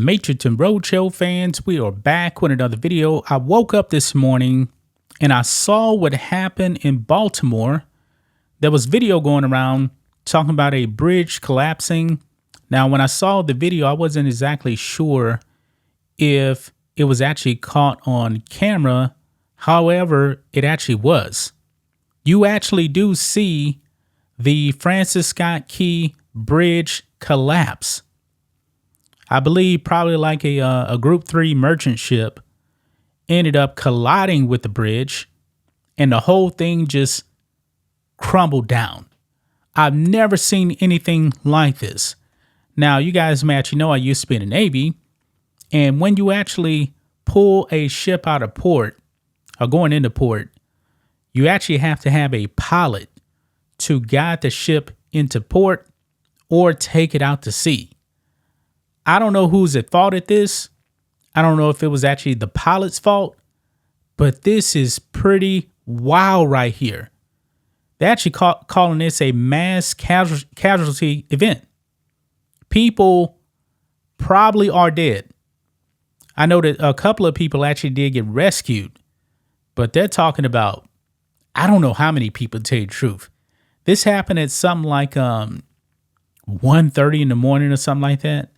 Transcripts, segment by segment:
Matrix and Roadshow fans, we are back with another video. I woke up this morning and I saw what happened in Baltimore. There was video going around talking about a bridge collapsing. Now, when I saw the video, I wasn't exactly sure if it was actually caught on camera. However, it actually was. You actually do see the Francis Scott Key Bridge collapse. I believe probably like a Group 3 merchant ship ended up colliding with the bridge and the whole thing just crumbled down. I've never seen anything like this. Now, you guys may actually know I used to be in the Navy, and when you actually pull a ship out of port or going into port, you actually have to have a pilot to guide the ship into port or take it out to sea. I don't know who's at fault at this. I don't know if it was actually the pilot's fault, but this is pretty wild right here. They're actually calling this a mass casualty event. People probably are dead. I know that a couple of people actually did get rescued, but they're talking about, I don't know how many people, to tell you the truth. This happened at something like 1:30 in the morning or something like that.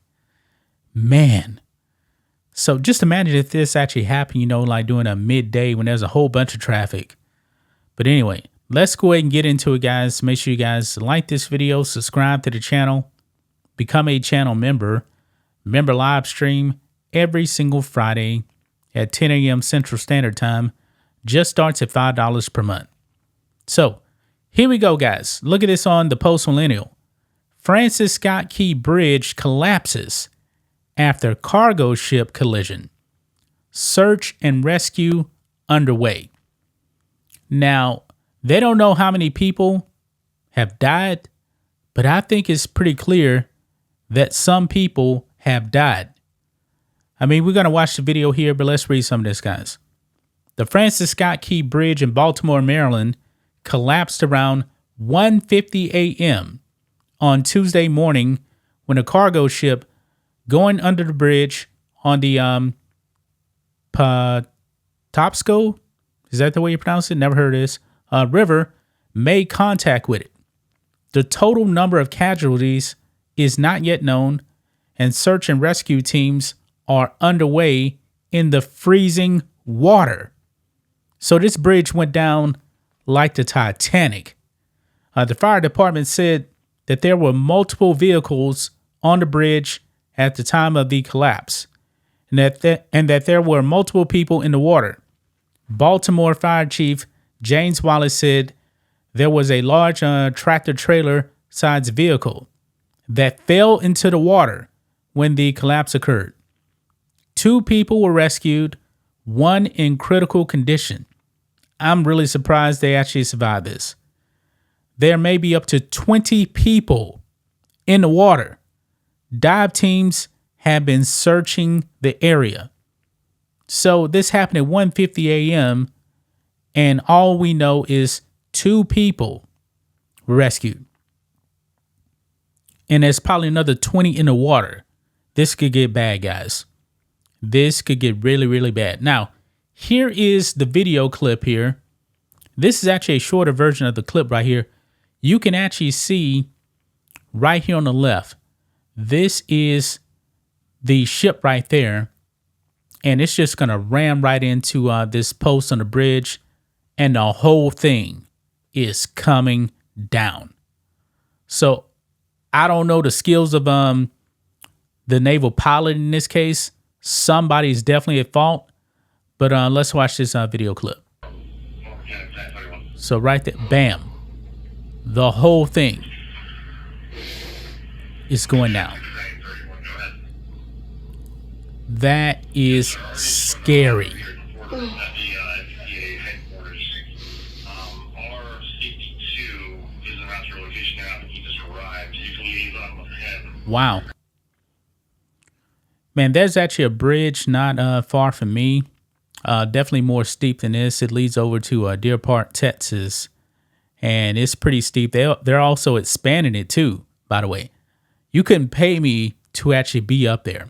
Man. So just imagine if this actually happened, like during a midday when there's a whole bunch of traffic. But anyway, let's go ahead and get into it, guys. Make sure you guys like this video, subscribe to the channel, become a channel member. Member live stream every single Friday at 10 a.m. Central Standard Time. Just starts at $5 per month. So here we go, guys. Look at this on the Post Millennial. Francis Scott Key Bridge collapses after cargo ship collision. Search and rescue underway. Now, they don't know how many people have died, but I think it's pretty clear that some people have died. I mean, we're going to watch the video here, but let's read some of this, guys. The Francis Scott Key Bridge in Baltimore, Maryland, collapsed around 1:50 a.m. on Tuesday morning when a cargo ship going under the bridge on the Patapsco, is that the way you pronounce it? Never heard of this. River made contact with it. The total number of casualties is not yet known, and search and rescue teams are underway in the freezing water. So this bridge went down like the Titanic. The fire department said that there were multiple vehicles on the bridge at the time of the collapse, and that there were multiple people in the water. Baltimore Fire Chief James Wallace said there was a large tractor-trailer-sized vehicle that fell into the water when the collapse occurred. 2 people were rescued, 1 in critical condition. I'm really surprised they actually survived this. There may be up to 20 people in the water. Dive teams have been searching the area. So this happened at 1:50 a.m. and all we know is 2 people were rescued. And there's probably another 20 in the water. This could get bad, guys. This could get really, really bad. Now, here is the video clip here. This is actually a shorter version of the clip right here. You can actually see right here on the left. This is the ship right there. And it's just going to ram right into this post on the bridge. And the whole thing is coming down. So I don't know the skills of the naval pilot in this case. Somebody's definitely at fault. But let's watch this video clip. So right there, bam. The whole thing is going down. That is scary. Wow. Man, there's actually a bridge not far from me. Definitely more steep than this. It leads over to Deer Park, Texas. And it's pretty steep. They're also expanding it too, by the way. You couldn't pay me to actually be up there.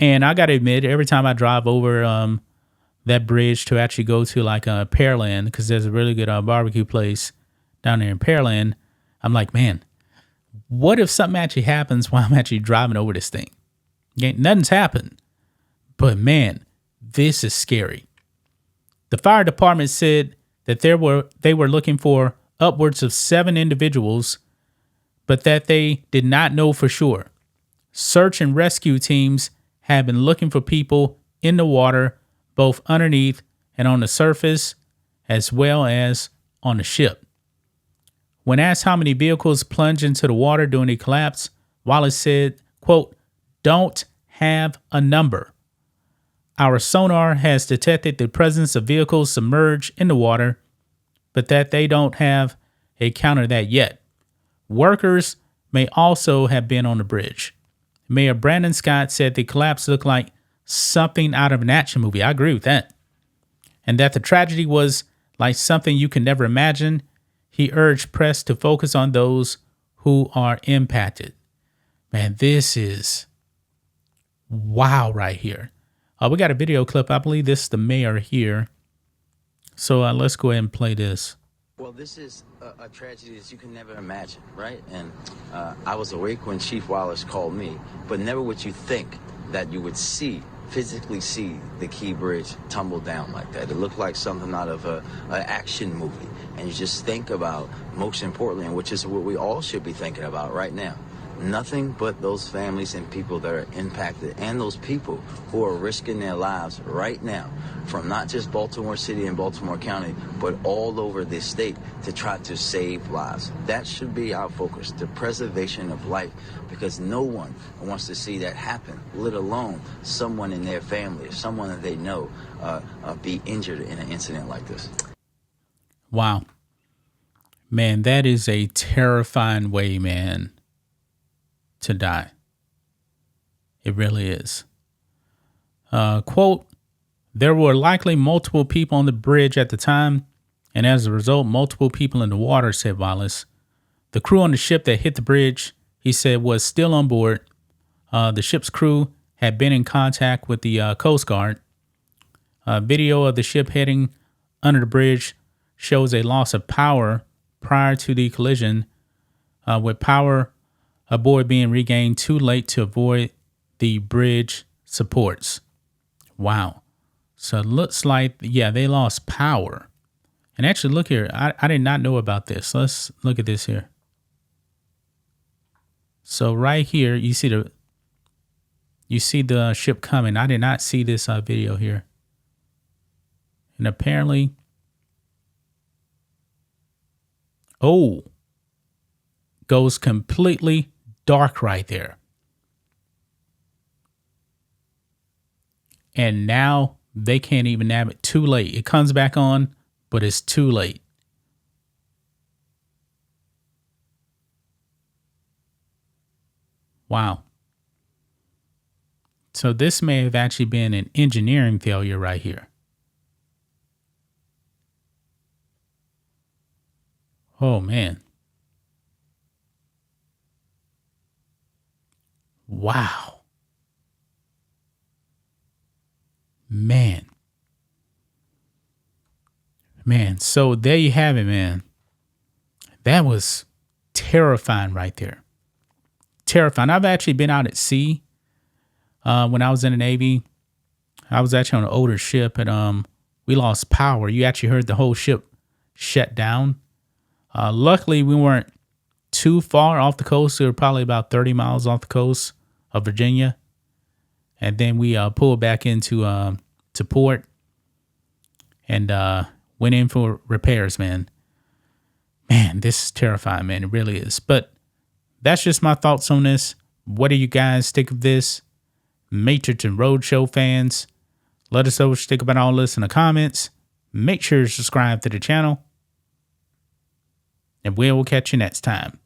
And I got to admit, every time I drive over that bridge to actually go to like Pearland, because there's a really good barbecue place down there in Pearland, I'm like, man, what if something actually happens while I'm actually driving over this thing? Okay, nothing's happened. But man, this is scary. The fire department said that they were looking for upwards of 7 individuals, but that they did not know for sure. Search and rescue teams have been looking for people in the water, both underneath and on the surface, as well as on the ship. When asked how many vehicles plunged into the water during the collapse, Wallace said, quote, "Don't have a number. Our sonar has detected the presence of vehicles submerged in the water, but that they don't have a count of that yet. Workers may also have been on the bridge." Mayor Brandon Scott said the collapse looked like something out of an action movie. I agree with that. And that the tragedy was like something you can never imagine. He urged press to focus on those who are impacted. Man, this is wow right here. We got a video clip. I believe this is the mayor here. So let's go ahead and play this. Well, this is a tragedy that you can never imagine, right? And I was awake when Chief Wallace called me, but never would you think that you would physically see the Key Bridge tumble down like that. It looked like something out of an action movie. And you just think about, most importantly, and which is what we all should be thinking about right now, nothing but those families and people that are impacted, and those people who are risking their lives right now, from not just Baltimore City and Baltimore County, but all over this state, to try to save lives. That should be our focus, the preservation of life, because no one wants to see that happen, let alone someone in their family or someone that they know be injured in an incident like this. Wow. Man, that is a terrifying way, man, to die. It really is. Quote, "There were likely multiple people on the bridge at the time, and as a result, multiple people in the water," said Wallace. The crew on the ship that hit the bridge, he said, was still on board. The ship's crew had been in contact with the Coast Guard. Video of the ship heading under the bridge shows a loss of power prior to the collision, with power aboard being regained too late to avoid the bridge supports. Wow. So it looks like, yeah, they lost power. And actually, look here. I did not know about this. Let's look at this here. So right here, you see the ship coming. I did not see this video here. And apparently, goes completely dark right there. And now they can't even have it. Too late. It comes back on, but it's too late. Wow. So this may have actually been an engineering failure right here. Oh, man. Wow. Man. So there you have it, man. That was terrifying right there. Terrifying. I've actually been out at sea. When I was in the Navy, I was actually on an older ship, and we lost power. You actually heard the whole ship shut down. Luckily, we weren't too far off the coast. We were probably about 30 miles off the coast of Virginia. And then we pulled back into to port and went in for repairs, man. Man, this is terrifying, man. It really is. But that's just my thoughts on this. What do you guys think of this? Matrix and Roadshow fans, let us know what you think about all this in the comments. Make sure to subscribe to the channel. And we will catch you next time.